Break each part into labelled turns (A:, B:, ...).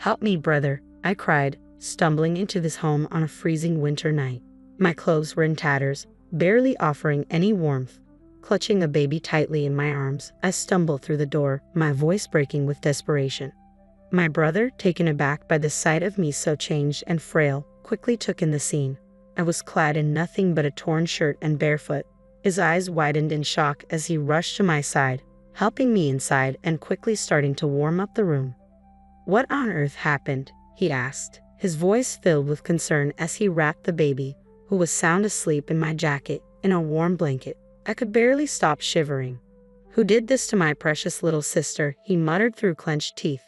A: "Help me, brother," I cried, stumbling into this home on a freezing winter night. My clothes were in tatters, barely offering any warmth. Clutching a baby tightly in my arms, I stumbled through the door, my voice breaking with desperation. My brother, taken aback by the sight of me so changed and frail, quickly took in the scene. I was clad in nothing but a torn shirt and barefoot. His eyes widened in shock as he rushed to my side, helping me inside and quickly starting to warm up the room. "What on earth happened?" he asked, his voice filled with concern as he wrapped the baby, who was sound asleep in my jacket, in a warm blanket. I could barely stop shivering. "Who did this to my precious little sister?" he muttered through clenched teeth.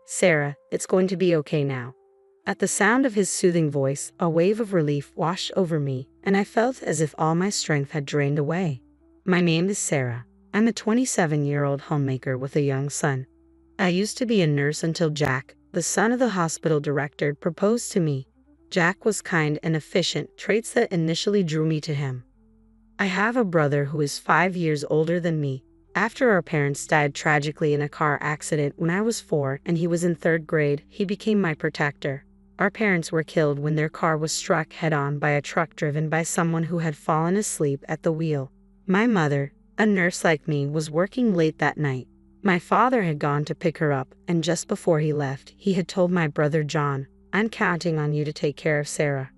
A: "Sarah, it's going to be okay now." At the sound of his soothing voice, a wave of relief washed over me, and I felt as if all my strength had drained away. "My name is Sarah. I'm a 27-year-old homemaker with a young son. I used to be a nurse until Jack, the son of the hospital director, proposed to me. Jack was kind and efficient, traits that initially drew me to him. I have a brother who is 5 years older than me. After our parents died tragically in a car accident when I was 4 and he was in 3rd grade, he became my protector. Our parents were killed when their car was struck head-on by a truck driven by someone who had fallen asleep at the wheel. My mother, a nurse like me, was working late that night. My father had gone to pick her up, and just before he left, he had told my brother John, "I'm counting on you to take care of Sarah."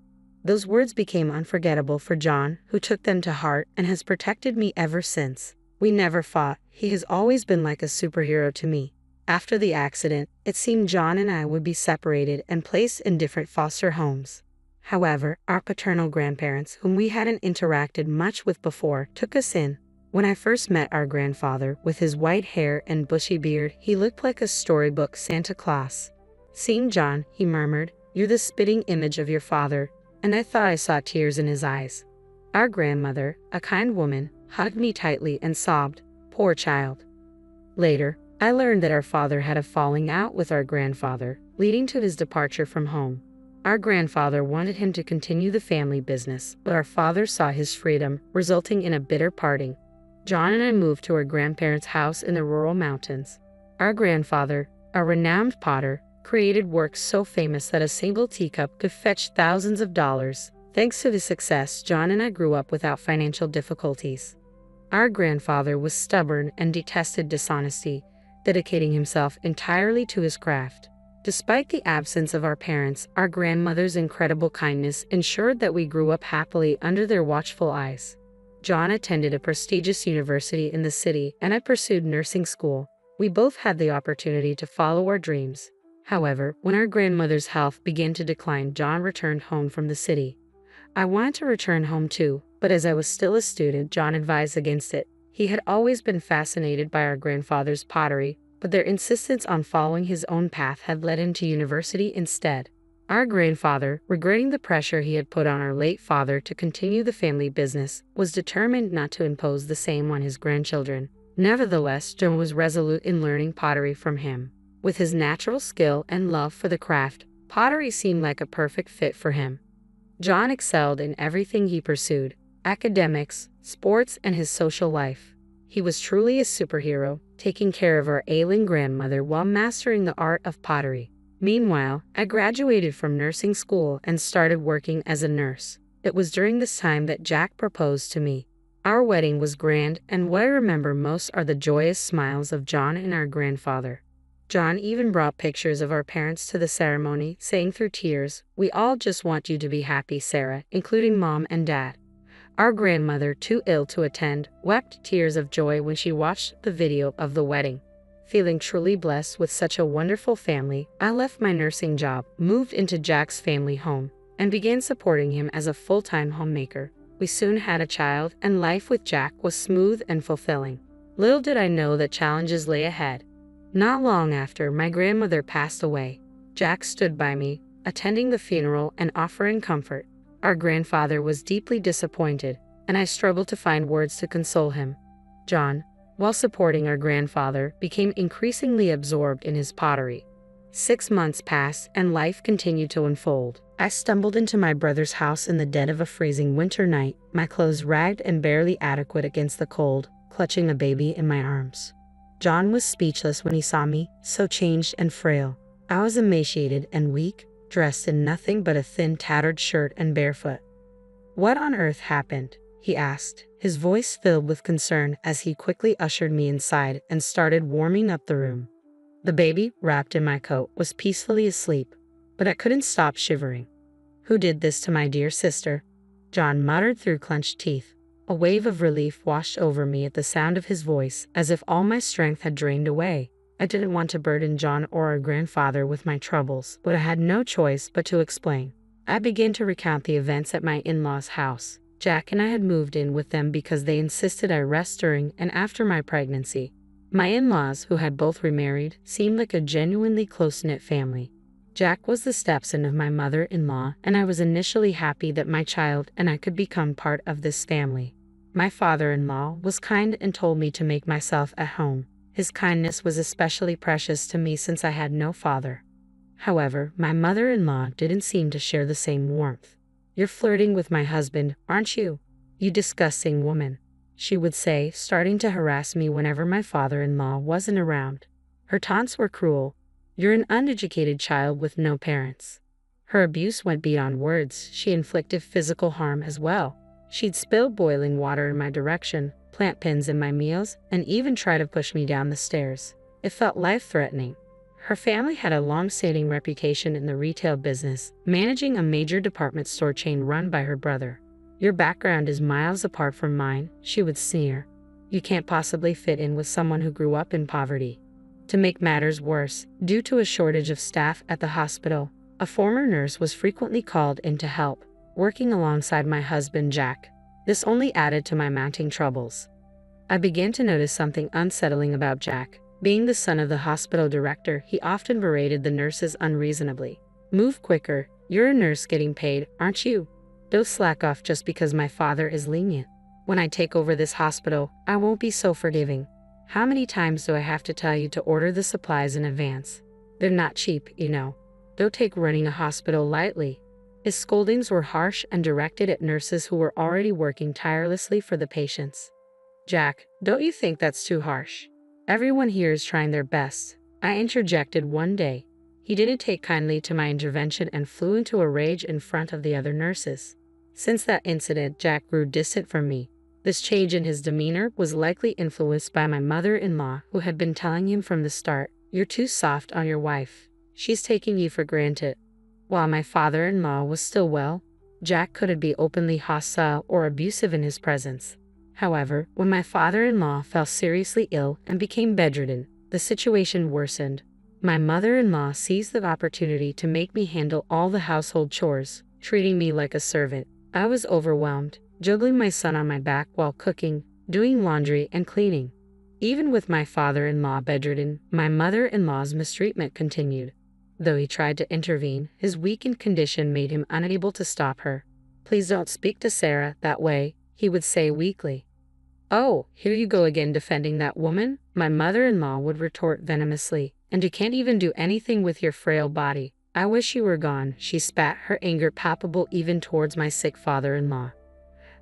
A: Those words became unforgettable for John, who took them to heart and has protected me ever since. We never fought. He has always been like a superhero to me. After the accident, it seemed John and I would be separated and placed in different foster homes. However, our paternal grandparents, whom we hadn't interacted much with before, took us in. When I first met our grandfather, with his white hair and bushy beard, he looked like a storybook Santa Claus. "Seeing John," he murmured, "you're the spitting image of your father," and I thought I saw tears in his eyes. Our grandmother, a kind woman, hugged me tightly and sobbed, "Poor child." Later, I learned that our father had a falling out with our grandfather, leading to his departure from home. Our grandfather wanted him to continue the family business, but our father saw his freedom, resulting in a bitter parting. John and I moved to our grandparents' house in the rural mountains. Our grandfather, a renowned potter, created works so famous that a single teacup could fetch thousands of dollars. Thanks to his success, John and I grew up without financial difficulties. Our grandfather was stubborn and detested dishonesty, dedicating himself entirely to his craft. Despite the absence of our parents, our grandmother's incredible kindness ensured that we grew up happily under their watchful eyes. John attended a prestigious university in the city, and I pursued nursing school. We both had the opportunity to follow our dreams. However, when our grandmother's health began to decline, John returned home from the city. I wanted to return home too, but as I was still a student, John advised against it. He had always been fascinated by our grandfather's pottery, but their insistence on following his own path had led him to university instead. Our grandfather, regretting the pressure he had put on our late father to continue the family business, was determined not to impose the same on his grandchildren. Nevertheless, John was resolute in learning pottery from him. With his natural skill and love for the craft, pottery seemed like a perfect fit for him. John excelled in everything he pursued: academics, sports, and his social life. He was truly a superhero, taking care of our ailing grandmother while mastering the art of pottery. Meanwhile, I graduated from nursing school and started working as a nurse. It was during this time that Jack proposed to me. Our wedding was grand, and what I remember most are the joyous smiles of John and our grandfather. John even brought pictures of our parents to the ceremony, saying through tears, "We all just want you to be happy, Sarah," including Mom and Dad. Our grandmother, too ill to attend, wept tears of joy when she watched the video of the wedding. Feeling truly blessed with such a wonderful family, I left my nursing job, moved into Jack's family home, and began supporting him as a full-time homemaker. We soon had a child, and life with Jack was smooth and fulfilling. Little did I know that challenges lay ahead. Not long after my grandmother passed away, Jack stood by me, attending the funeral and offering comfort. Our grandfather was deeply disappointed, and I struggled to find words to console him. John, while supporting our grandfather, became increasingly absorbed in his pottery. 6 months passed, and life continued to unfold. I stumbled into my brother's house in the dead of a freezing winter night, my clothes ragged and barely adequate against the cold, clutching a baby in my arms. John was speechless when he saw me, so changed and frail. I was emaciated and weak, dressed in nothing but a thin, tattered shirt and barefoot. "What on earth happened?" he asked, his voice filled with concern as he quickly ushered me inside and started warming up the room. The baby, wrapped in my coat, was peacefully asleep, but I couldn't stop shivering. "Who did this to my dear sister?" John muttered through clenched teeth. A wave of relief washed over me at the sound of his voice, as if all my strength had drained away. I didn't want to burden John or our grandfather with my troubles, but I had no choice but to explain. I began to recount the events at my in-laws' house. Jack and I had moved in with them because they insisted I rest during and after my pregnancy. My in-laws, who had both remarried, seemed like a genuinely close-knit family. Jack was the stepson of my mother-in-law, and I was initially happy that my child and I could become part of this family. My father-in-law was kind and told me to make myself at home. His kindness was especially precious to me since I had no father. However, my mother-in-law didn't seem to share the same warmth. "You're flirting with my husband, aren't you? You disgusting woman," she would say, starting to harass me whenever my father-in-law wasn't around. Her taunts were cruel. "You're an uneducated child with no parents." Her abuse went beyond words. She inflicted physical harm as well. She'd spill boiling water in my direction, plant pins in my meals, and even try to push me down the stairs. It felt life-threatening. Her family had a long-standing reputation in the retail business, managing a major department store chain run by her brother. "Your background is miles apart from mine," she would sneer. "You can't possibly fit in with someone who grew up in poverty." To make matters worse, due to a shortage of staff at the hospital, a former nurse was frequently called in to help, working alongside my husband Jack. This only added to my mounting troubles. I began to notice something unsettling about Jack. Being the son of the hospital director, he often berated the nurses unreasonably. "Move quicker, you're a nurse getting paid, aren't you? Don't slack off just because my father is lenient. When I take over this hospital, I won't be so forgiving. How many times do I have to tell you to order the supplies in advance? They're not cheap, you know. Don't take running a hospital lightly." His scoldings were harsh and directed at nurses who were already working tirelessly for the patients. "Jack, don't you think that's too harsh? Everyone here is trying their best," I interjected one day. He didn't take kindly to my intervention and flew into a rage in front of the other nurses. Since that incident, Jack grew distant from me. This change in his demeanor was likely influenced by my mother-in-law, who had been telling him from the start, "You're too soft on your wife. She's taking you for granted." While my father-in-law was still well, Jack couldn't be openly hostile or abusive in his presence. However, when my father-in-law fell seriously ill and became bedridden, the situation worsened. My mother-in-law seized the opportunity to make me handle all the household chores, treating me like a servant. I was overwhelmed, juggling my son on my back while cooking, doing laundry, and cleaning. Even with my father-in-law bedridden, my mother-in-law's mistreatment continued. Though he tried to intervene, his weakened condition made him unable to stop her. "Please don't speak to Sarah that way," he would say weakly. "Oh, here you go again defending that woman," my mother-in-law would retort venomously. "And you can't even do anything with your frail body. I wish you were gone," she spat, her anger palpable even towards my sick father-in-law.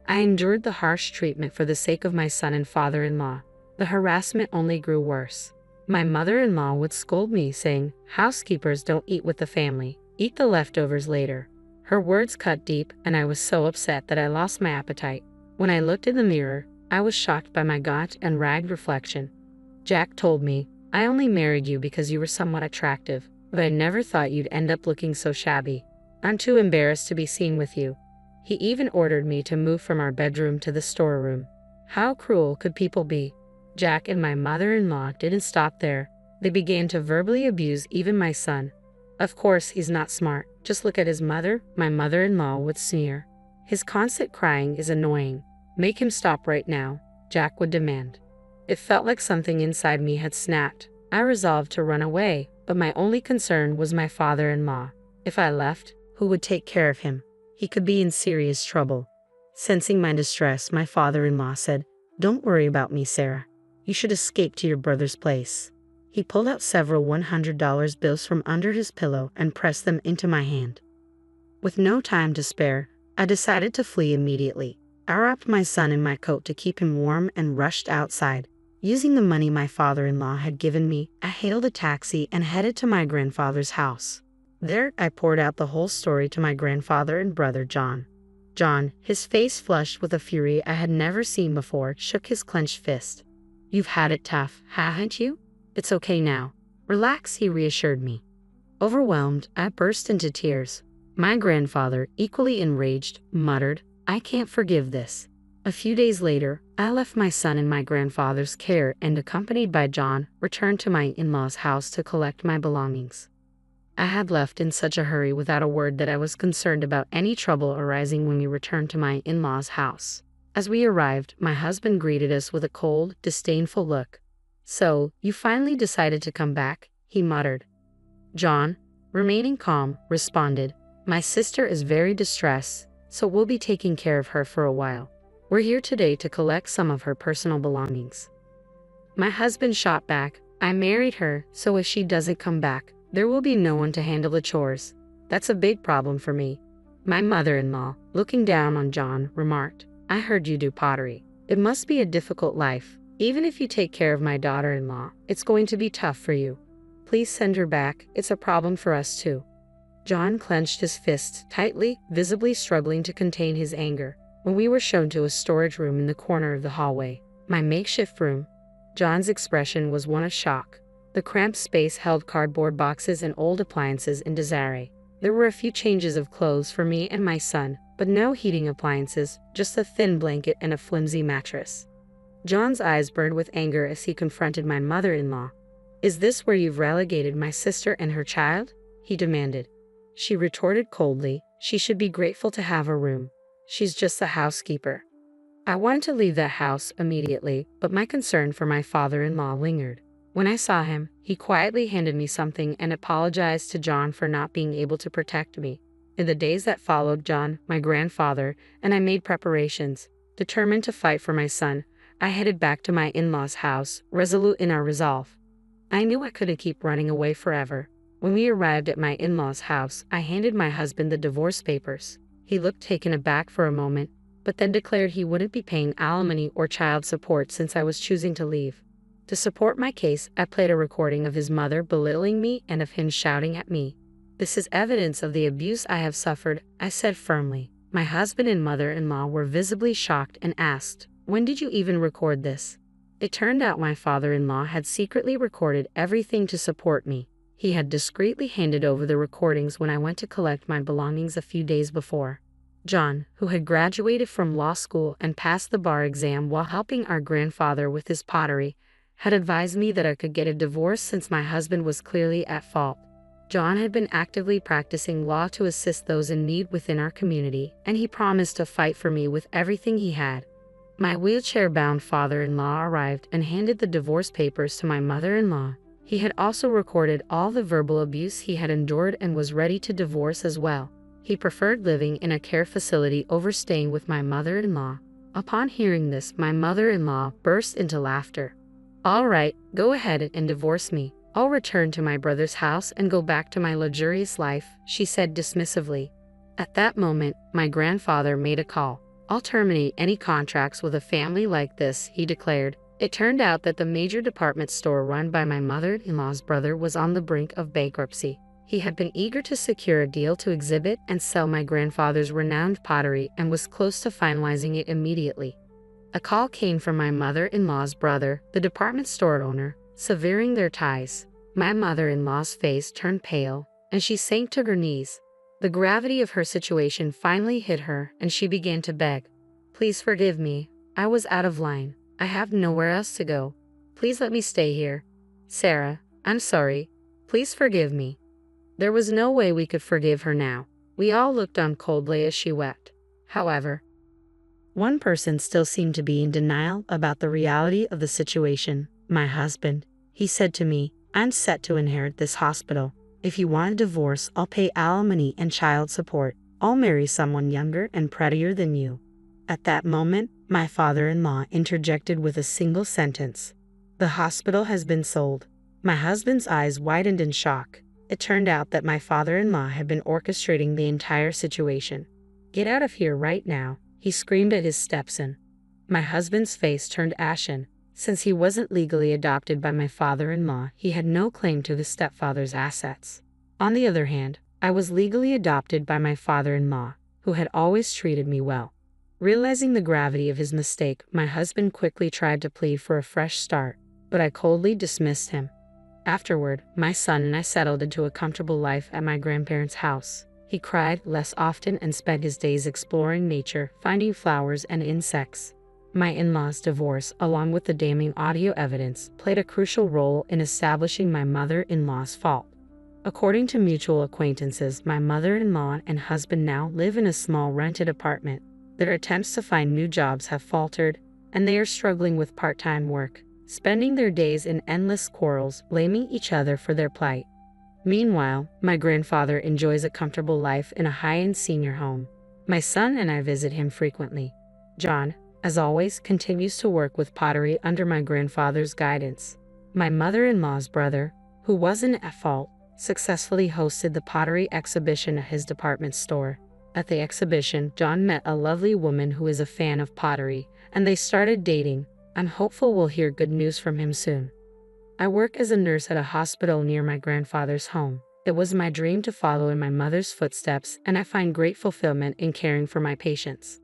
A: I endured the harsh treatment for the sake of my son and father-in-law. The harassment only grew worse. My mother-in-law would scold me, saying, "Housekeepers don't eat with the family. Eat the leftovers later." Her words cut deep, and I was so upset that I lost my appetite. When I looked in the mirror, I was shocked by my gaunt and ragged reflection. Jack told me, "I only married you because you were somewhat attractive, but I never thought you'd end up looking so shabby. I'm too embarrassed to be seen with you." He even ordered me to move from our bedroom to the storeroom. How cruel could people be? Jack and my mother-in-law didn't stop there. They began to verbally abuse even my son. "Of course he's not smart. Just look at his mother," my mother-in-law would sneer. "His constant crying is annoying. Make him stop right now," Jack would demand. It felt like something inside me had snapped. I resolved to run away, but my only concern was my father-in-law. If I left, who would take care of him? He could be in serious trouble. Sensing my distress, my father-in-law said, "Don't worry about me, Sarah. You should escape to your brother's place." He pulled out several $100 bills from under his pillow and pressed them into my hand. With no time to spare, I decided to flee immediately. I wrapped my son in my coat to keep him warm and rushed outside. Using the money my father-in-law had given me, I hailed a taxi and headed to my grandfather's house. There, I poured out the whole story to my grandfather and brother John. John, his face flushed with a fury I had never seen before, shook his clenched fist. "You've had it tough, haven't you? It's okay now. Relax," he reassured me. Overwhelmed, I burst into tears. My grandfather, equally enraged, muttered, "I can't forgive this." A few days later, I left my son in my grandfather's care and, accompanied by John, returned to my in-laws' house to collect my belongings. I had left in such a hurry without a word that I was concerned about any trouble arising when we returned to my in-laws' house. As we arrived, my husband greeted us with a cold, disdainful look. "So, you finally decided to come back?" he muttered. John, remaining calm, responded, "My sister is very distressed, so we'll be taking care of her for a while. We're here today to collect some of her personal belongings." My husband shot back, "I married her, so if she doesn't come back, there will be no one to handle the chores. That's a big problem for me." My mother-in-law, looking down on John, remarked, "I heard you do pottery. It must be a difficult life. Even if you take care of my daughter-in-law, it's going to be tough for you. Please send her back, it's a problem for us too." John clenched his fists tightly, visibly struggling to contain his anger. When we were shown to a storage room in the corner of the hallway, my makeshift room, John's expression was one of shock. The cramped space held cardboard boxes and old appliances in disarray. There were a few changes of clothes for me and my son, but no heating appliances, just a thin blanket and a flimsy mattress. John's eyes burned with anger as he confronted my mother-in-law. "Is this where you've relegated my sister and her child?" he demanded. She retorted coldly, "She should be grateful to have a room. She's just a housekeeper." I wanted to leave that house immediately, but my concern for my father-in-law lingered. When I saw him, he quietly handed me something and apologized to John for not being able to protect me. In the days that followed, John, my grandfather, and I made preparations. Determined to fight for my son, I headed back to my in-laws' house, resolute in our resolve. I knew I couldn't keep running away forever. When we arrived at my in-laws' house, I handed my husband the divorce papers. He looked taken aback for a moment, but then declared he wouldn't be paying alimony or child support since I was choosing to leave. To support my case, I played a recording of his mother belittling me and of him shouting at me. "This is evidence of the abuse I have suffered," I said firmly. My husband and mother-in-law were visibly shocked and asked, "When did you even record this?" It turned out my father-in-law had secretly recorded everything to support me. He had discreetly handed over the recordings when I went to collect my belongings a few days before. John, who had graduated from law school and passed the bar exam while helping our grandfather with his pottery, had advised me that I could get a divorce since my husband was clearly at fault. John had been actively practicing law to assist those in need within our community, and he promised to fight for me with everything he had. My wheelchair-bound father-in-law arrived and handed the divorce papers to my mother-in-law. He had also recorded all the verbal abuse he had endured and was ready to divorce as well. He preferred living in a care facility over staying with my mother-in-law. Upon hearing this, my mother-in-law burst into laughter. "All right, go ahead and divorce me. I'll return to my brother's house and go back to my luxurious life," she said dismissively. At that moment, my grandfather made a call. "I'll terminate any contracts with a family like this," he declared. It turned out that the major department store run by my mother-in-law's brother was on the brink of bankruptcy. He had been eager to secure a deal to exhibit and sell my grandfather's renowned pottery and was close to finalizing it immediately. A call came from my mother-in-law's brother, the department store owner, severing their ties. My mother-in-law's face turned pale, and she sank to her knees. The gravity of her situation finally hit her, and she began to beg. "Please forgive me. I was out of line. I have nowhere else to go. Please let me stay here. Sarah, I'm sorry. Please forgive me." There was no way we could forgive her now. We all looked on coldly as she wept. However, one person still seemed to be in denial about the reality of the situation. My husband. He said to me, "I'm set to inherit this hospital. If you want a divorce, I'll pay alimony and child support. I'll marry someone younger and prettier than you." At that moment, my father-in-law interjected with a single sentence. "The hospital has been sold." My husband's eyes widened in shock. It turned out that my father-in-law had been orchestrating the entire situation. "Get out of here right now," he screamed at his stepson. My husband's face turned ashen. Since he wasn't legally adopted by my father-in-law, he had no claim to the stepfather's assets. On the other hand, I was legally adopted by my father-in-law, who had always treated me well. Realizing the gravity of his mistake, my husband quickly tried to plead for a fresh start, but I coldly dismissed him. Afterward, my son and I settled into a comfortable life at my grandparents' house. He cried less often and spent his days exploring nature, finding flowers and insects. My in-laws' divorce, along with the damning audio evidence, played a crucial role in establishing my mother-in-law's fault. According to mutual acquaintances, my mother-in-law and husband now live in a small rented apartment. Their attempts to find new jobs have faltered, and they are struggling with part-time work, spending their days in endless quarrels, blaming each other for their plight. Meanwhile, my grandfather enjoys a comfortable life in a high-end senior home. My son and I visit him frequently. John, as always, continues to work with pottery under my grandfather's guidance. My mother-in-law's brother, who wasn't at fault, successfully hosted the pottery exhibition at his department store. At the exhibition, John met a lovely woman who is a fan of pottery, and they started dating. I'm hopeful we'll hear good news from him soon. I work as a nurse at a hospital near my grandfather's home. It was my dream to follow in my mother's footsteps, and I find great fulfillment in caring for my patients.